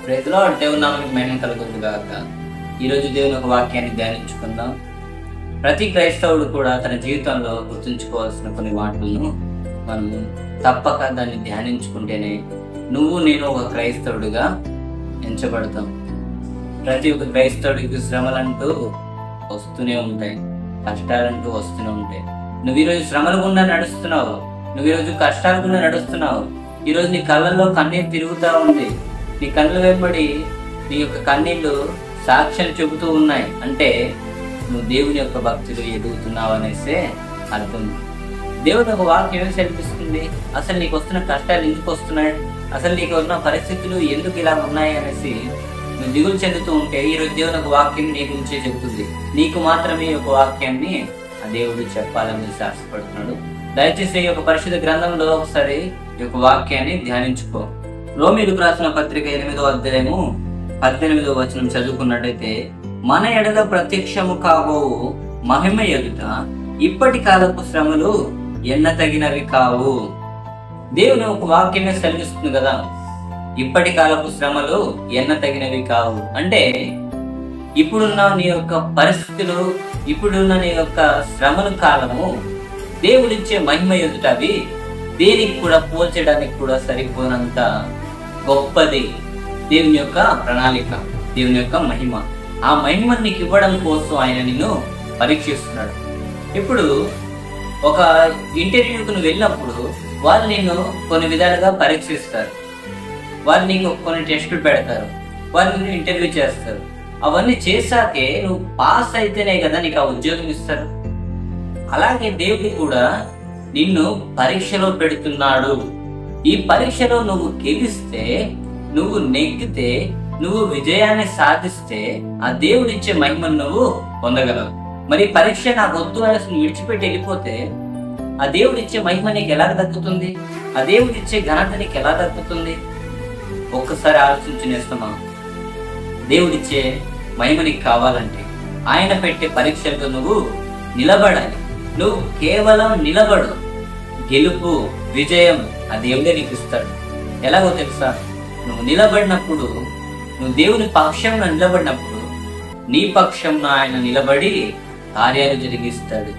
Praise lord. దేవుని నామమునకు మహిమ కలుగును గాక. ఈరోజు దేవుని ఒక వాక్యాన్ని ధ్యానించుకుందాం. ప్రతి క్రైస్తవుడు కూడా తన జీవితంలో గుర్తుంచుకోవాల్సిన కొన్ని వాటిలను మనము తప్పక దాన్ని ధ్యానించుకుంటేనే నువ్వు నేను ఒక క్రైస్తవుడిగా ఎంచబడతాం. ప్రతి ఒక్క క్రైస్తవుడికి శ్రమలంటూ వస్తూనే ఉంటాయి, కష్టాలంటూ వస్తూనే ఉంటాయి. నువ్వు ఈరోజు శ్రమల గుండా నడుస్తున్నావు, నువ్వు ఈరోజు కష్టాల గుండా నడుస్తున్నావు. ఈరోజు నీ కళ్ళల్లో కన్నీరు తిరుగుతూ ఉంది, నీ కళ్ళు వెంబడి నీ యొక్క కన్నీళ్లు సాక్ష్యం చెబుతూ ఉన్నాయి. అంటే నువ్వు దేవుని యొక్క భక్తులు ఎదుగుతున్నావు అనేసే అర్థం. దేవుని ఒక వాక్యం ఏమి సెలవిస్తుంది? అసలు నీకు వస్తున్న కష్టాలు ఎందుకు వస్తున్నాయి, అసలు నీకు ఉన్న పరిస్థితులు ఎందుకు ఇలా ఉన్నాయి అనేసి నువ్వు దిగులు చెందుతూ ఉంటే ఈరోజు దేవుని ఒక వాక్యం నీ గురించే చెబుతుంది. నీకు మాత్రమే ఒక వాక్యాన్ని ఆ దేవుడు చెప్పాలని ఆశపడుతున్నాడు. దయచేసి ఈ యొక్క పరిశుద్ధ గ్రంథంలో ఒకసారి ఈ యొక్క వాక్యాన్ని ధ్యానించుకో. రోమీయులకు రాసిన పత్రిక 8వ అధ్యాయము 18వ వచనం చదువుకున్నట్టయితే, మన ఎడల ప్రత్యక్షము కాబోవు మహిమ ఎదుట ఇప్పటి కాలపు శ్రమలు ఎన్నతగినవి కావు. దేవుని ఒక వాక్యమే సెలవిస్తుంది కదా, ఇప్పటి కాలపు శ్రమలు ఎన్నతగినవి కావు. అంటే ఇప్పుడున్న నీ యొక్క పరిస్థితులు, ఇప్పుడున్న నీ యొక్క శ్రమల కాలము దేవుడిచ్చే మహిమ ఎదుట అవి దేనికి కూడా పోల్చడానికి కూడా సరిపోనంత గొప్పది దేవుని యొక్క ప్రణాళిక, దేవుని యొక్క మహిమ. ఆ మహిమను నీకు ఇవ్వడం కోసం ఆయన నిన్ను పరీక్షిస్తున్నాడు. ఇప్పుడు ఒక ఇంటర్వ్యూకి నువ్వు వెళ్ళినప్పుడు వాళ్ళు నిన్ను కొన్ని విధాలుగా పరీక్షిస్తారు, వాళ్ళు నీకు కొన్ని టెస్టులు పెడతారు, వాళ్ళు నిన్ను ఇంటర్వ్యూ చేస్తారు. అవన్నీ చేశాకే నువ్వు పాస్ అయితేనే కదా నీకు ఆ ఉద్యోగం ఇస్తారు. అలాగే దేవుడు కూడా నిన్ను పరీక్షలో పెడుతున్నాడు. ఈ పరీక్షలో నువ్వు గెలిస్తే, నువ్వు నెగ్గితే, నువ్వు విజయాన్ని సాధిస్తే ఆ దేవుడిచ్చే మహిమను నువ్వు పొందగలవు. మరి పరీక్ష నాకు వద్దు అనేసి నువ్వు విడిచిపెట్టి వెళ్ళిపోతే ఆ దేవుడిచ్చే మహిమ నీకు ఎలా దక్కుతుంది? ఆ దేవుడిచ్చే ఘనత నీకు ఎలా దక్కుతుంది? ఒక్కసారి ఆలోచించునేస్తామా? దేవుడిచ్చే మహిమ నీకు కావాలంటే ఆయన పెట్టే పరీక్షలతో నువ్వు నిలబడాలి. నువ్వు కేవలం నిలబడు, గెలుపు విజయం ఆ దేవుడే నీకు ఇస్తాడు. ఎలాగో తెలుసా? నువ్వు నిలబడినప్పుడు, నువ్వు దేవుని పక్షంలో నిలబడినప్పుడు నీ పక్షంలో ఆయన నిలబడి కార్యాలు జరిగిస్తాడు.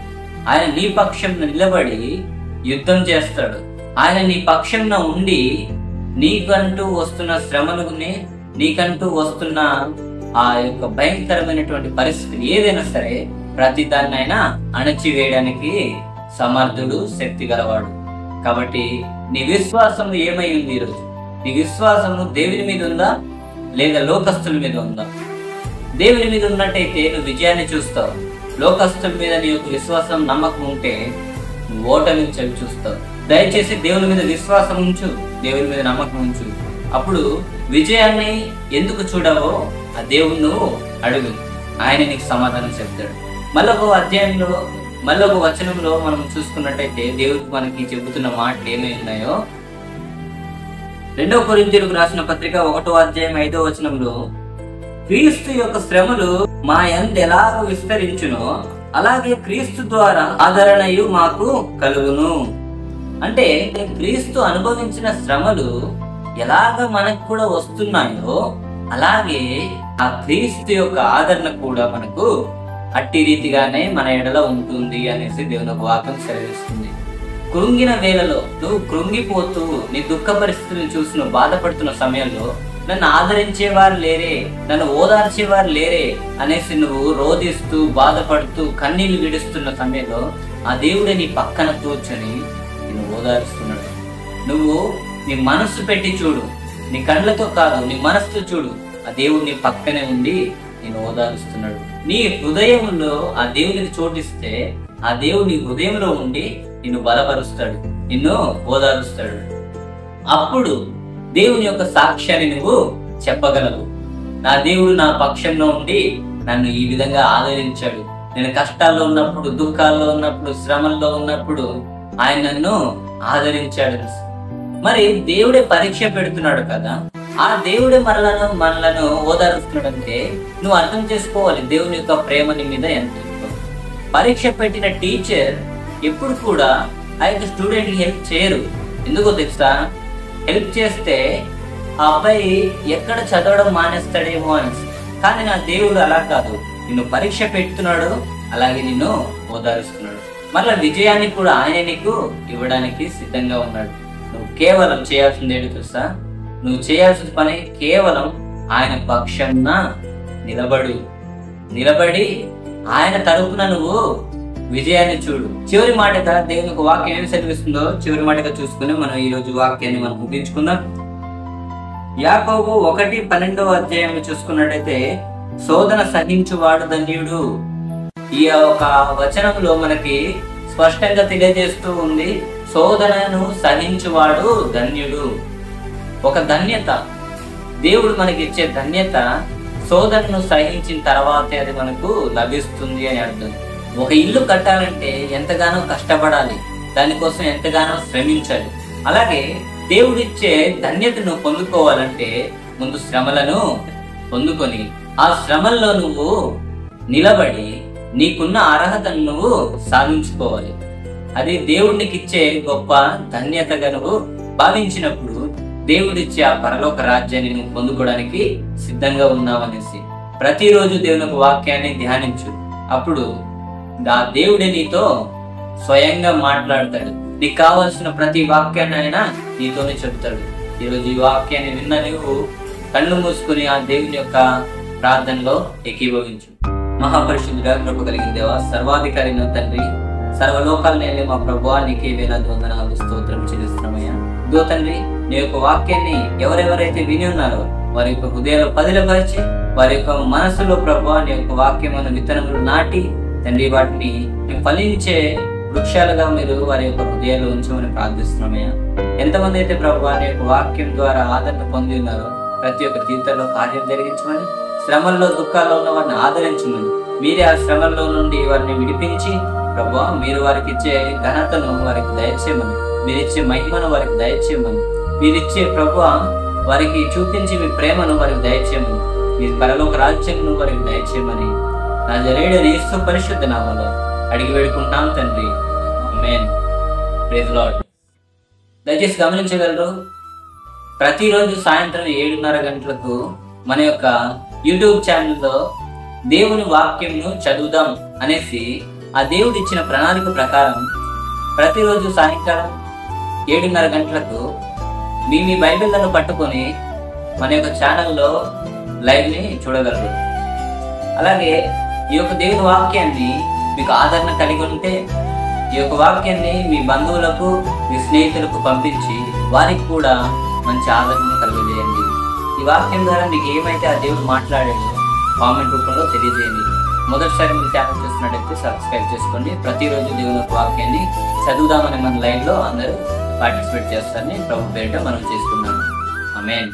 ఆయన నీ పక్షంలో నిలబడి యుద్ధం చేస్తాడు. ఆయన నీ పక్షంలో ఉండి నీకంటూ వస్తున్న శ్రమలని, నీకంటూ వస్తున్న ఆ యొక్క భయంకరమైనటువంటి పరిస్థితి ఏదైనా సరే ప్రతి దాన్ని ఆయన అణచివేయడానికి సమర్థుడు, శక్తి గలవాడు. కాబట్టి నీ విశ్వాసం ఏమై ఉంది ఈరోజు? నీ విశ్వాసము దేవుని మీద ఉందా లేదా లోకస్తుల మీద ఉందా? దేవుని మీద ఉన్నట్టయితే నువ్వు విజయాన్ని చూస్తావు. లోకస్తుల మీద నీ యొక్క విశ్వాసం, నమ్మకం ఉంటే నువ్వు ఓటమిని చవి చూస్తావు. దయచేసి దేవుని మీద విశ్వాసం ఉంచు, దేవుని మీద నమ్మకం ఉంచు. అప్పుడు విజయాన్ని ఎందుకు చూడవో ఆ దేవుని నువ్వు అడుగు, ఆయన నీకు సమాధానం చెప్తాడు. మళ్ళొక అధ్యాయంలో, మళ్ళొక వచనంలో మనం చూసుకున్నట్టయితే దేవుడు మనకి చెబుతున్న మాటలు ఏమై ఉన్నాయో 2 కొరింథీయులకు రాసిన పత్రిక 1వ అధ్యాయం 5వ వచనంలో, క్రీస్తు యొక్క శ్రమలు మా యందు ఎలాగ విస్తరించునో అలాగే క్రీస్తు ద్వారా ఆదరణయు మాకు కలుగును. అంటే క్రీస్తు అనుభవించిన శ్రమలు ఎలాగ మనకు కూడా వస్తున్నాయో అలాగే ఆ క్రీస్తు యొక్క ఆదరణ కూడా మనకు అట్టి రీతిగానే మన ఎడల ఉంటుంది అనేసి దేవుని ఒక వాక్యం సెలవిస్తుంది. కృంగిన వేళలో నువ్వు కృంగిపోతూ నీ దుఃఖ పరిస్థితులను చూసి నువ్వు బాధపడుతున్న సమయంలో నన్ను ఆదరించేవారు లేరే, నన్ను ఓదార్చేవారు లేరే అనేసి నువ్వు రోధిస్తూ బాధపడుతూ కన్నీళ్లు విడుస్తున్న సమయంలో ఆ దేవుడే నీ పక్కన కూర్చొని నిన్ను ఓదారుస్తున్నాడు. నువ్వు నీ మనస్సు పెట్టి చూడు, నీ కళ్ళతో కాదు, నీ మనస్సుతో చూడు. ఆ దేవుడు నీ పక్కనే ఉండి నిన్ను ఓదారుస్తున్నాడు. నీ హృదయంలో ఆ దేవునికి చోటిస్తే ఆ దేవుడు నీ హృదయంలో ఉండి నిన్ను బలపరుస్తాడు, నిన్ను ఓదారుస్తాడు. అప్పుడు దేవుని యొక్క సాక్ష్యాన్ని నువ్వు చెప్పగలవు. నా దేవుడు నా పక్షంలో ఉండి నన్ను ఈ విధంగా ఆదరించాడు. నేను కష్టాల్లో ఉన్నప్పుడు, దుఃఖాల్లో ఉన్నప్పుడు, శ్రమల్లో ఉన్నప్పుడు ఆయన నన్ను ఆదరించాడు. మరి దేవుడే పరీక్ష పెడుతున్నాడు కదా, ఆ దేవుడే మనలను ఓదారుస్తున్నాడంటే నువ్వు అర్థం చేసుకోవాలి దేవుని యొక్క ప్రేమ నీ మీద ఎంత. పరీక్ష పెట్టిన టీచర్ ఎప్పుడు కూడా ఆ యొక్క స్టూడెంట్కి హెల్ప్ చేయరు. ఎందుకో తెలుసా? హెల్ప్ చేస్తే ఆ అబ్బాయి ఎక్కడ చదవడం మానేస్తాడేమో అనేసి. కానీ నా దేవుడు అలా కాదు, నిన్ను పరీక్ష పెడుతున్నాడు, అలాగే నిన్ను ఓదారుస్తున్నాడు. మరలా విజయాన్ని కూడా ఆయన నీకు ఇవ్వడానికి సిద్ధంగా ఉన్నాడు. నువ్వు కేవలం చేయాల్సింది ఏంటి తెలుసా? నువ్వు చేయాల్సిన పని కేవలం ఆయన పక్షాన నిలబడి ఆయన తరపున నువ్వు విజయాన్ని చూడు. చివరి మాటగా దేవుని ఒక వాక్యం ఏమి సెలవిస్తుందో చివరి మాటగా చూసుకుని మనం ఈ రోజు వాక్యాన్ని మనం ముగించుకుందాం. యాకోబు 1:12 చూసుకున్నట్టయితే, శోధన సహించువాడు ధన్యుడు. ఈ ఒక వచనంలో మనకి స్పష్టంగా తెలియజేస్తూ ఉంది, శోధనను సహించువాడు ధన్యుడు. ఒక ధన్యత, దేవుడు మనకి ఇచ్చే ధన్యత శోధనను సహించిన తర్వాతే అది మనకు లభిస్తుంది అని అర్థం. ఒక ఇల్లు కట్టాలంటే ఎంతగానో కష్టపడాలి, దానికోసం ఎంతగానో శ్రమించాలి. అలాగే దేవుడిచ్చే ధన్యతను పొందుకోవాలంటే ముందు శ్రమలను పొందుకొని ఆ శ్రమల్లో నువ్వు నిలబడి నీకున్న అర్హతను నువ్వు సాధించుకోవాలి. అది దేవుడికి ఇచ్చే గొప్ప ధన్యతగా నువ్వు భావించినప్పుడు దేవుడిచ్చే ఆ పరలోక రాజ్యాన్ని నువ్వు పొందుకోవడానికి సిద్ధంగా ఉన్నావనేసి ప్రతిరోజు దేవుని ఒక వాక్యాన్ని ధ్యానించు. అప్పుడు ఆ దేవుడే నీతో స్వయంగా మాట్లాడతాడు. నీకు కావాల్సిన ప్రతి వాక్యాన్ని ఆయన నీతోనే చెప్తాడు. ఈరోజు ఈ వాక్యాన్ని విన్న నువ్వు కళ్ళు మూసుకుని ఆ దేవుని యొక్క ప్రార్థనలో ఏకీభవించు. మహాపరిశుద్ధుడా, కృప కలిగిన దేవా, సర్వాధికారి తండ్రి, సర్వలోకాలనే మా ప్రభువా, నీకే వేలాది వందనాలు స్తోత్రం చెల్లిస్తున్నామయ్యా. ఇదో తండ్రి, నీ యొక్క వాక్యాన్ని ఎవరెవరైతే విని ఉన్నారో వారి యొక్క హృదయాలు పదిలపరిచి వారి యొక్క మనసులో ప్రభువా నీ యొక్క వాక్యమైన విత్తనములు నాటి తండ్రి వాటిని ఫలించే వృక్షాలుగా మీరు వారి యొక్క హృదయాలు ఉంచమని ప్రార్థిస్తున్నామయ్యా. ఎంతమంది అయితే ప్రభువా నీ యొక్క వాక్యం ద్వారా ఆదరణ పొంది ఉన్నారో ప్రతి ఒక్క జీవితంలో కార్యం జరిగించమని, శ్రమల్లో దుఃఖాల్లో ఉన్న వారిని ఆదరించమని, మీరే ఆ శ్రమల్లో నుండి వారిని విడిపించి ప్రభువా మీరు వారికి ఇచ్చే ఘనతను వారికి దయచేయమని, మీరిచ్చే మహిమను వారికి దయచేయమని, మీరిచ్చే ప్రభువా వారికి చూపించి మీ ప్రేమను వారికి దయచేయమని, మీ పరలోక రాజ్యంను వారికి దయచేయమని నజరేయుడైన యేసు పరిశుద్ధ నామములో అడిగి వేడుకుంటాం తండ్రి. ఆమేన్. Praise lord. దయచేసి గమనించగలరు, ప్రతిరోజు సాయంత్రం 7:30 గంటలకు మన యొక్క యూట్యూబ్ ఛానల్లో దేవుని వాక్యంను చదువుదాం అనేసి ఆ దేవుడు ఇచ్చిన ప్రణాళిక ప్రకారం ప్రతిరోజు సాయంకాలం 7:30 గంటలకు మీ బైబిళ్లను పట్టుకొని మన యొక్క ఛానల్లో లైవ్ని చూడగలరు. అలాగే ఈ యొక్క దేవుని వాక్యాన్ని మీకు ఆదరణ కలిగి ఉంటే ఈ యొక్క వాక్యాన్ని మీ బంధువులకు మీ స్నేహితులకు పంపించి వారికి కూడా మంచి ఆదరణ కలుగజేయండి. ఈ వాక్యం ద్వారా మీకు ఏమైతే ఆ దేవుడు మాట్లాడాడో కామెంట్ రూపంలో తెలియజేయండి. మొదటిసారి మీరు ఛానల్ చూస్తున్నట్టయితే సబ్స్క్రైబ్ చేసుకోండి. ప్రతిరోజు దేవుని వాక్యాన్ని చదువుదామని మన లైవ్లో అందరూ పార్టిసిపేట్ చేస్తారని ప్రభు పేరిట మనం చేసుకున్నాము. ఆమేన్.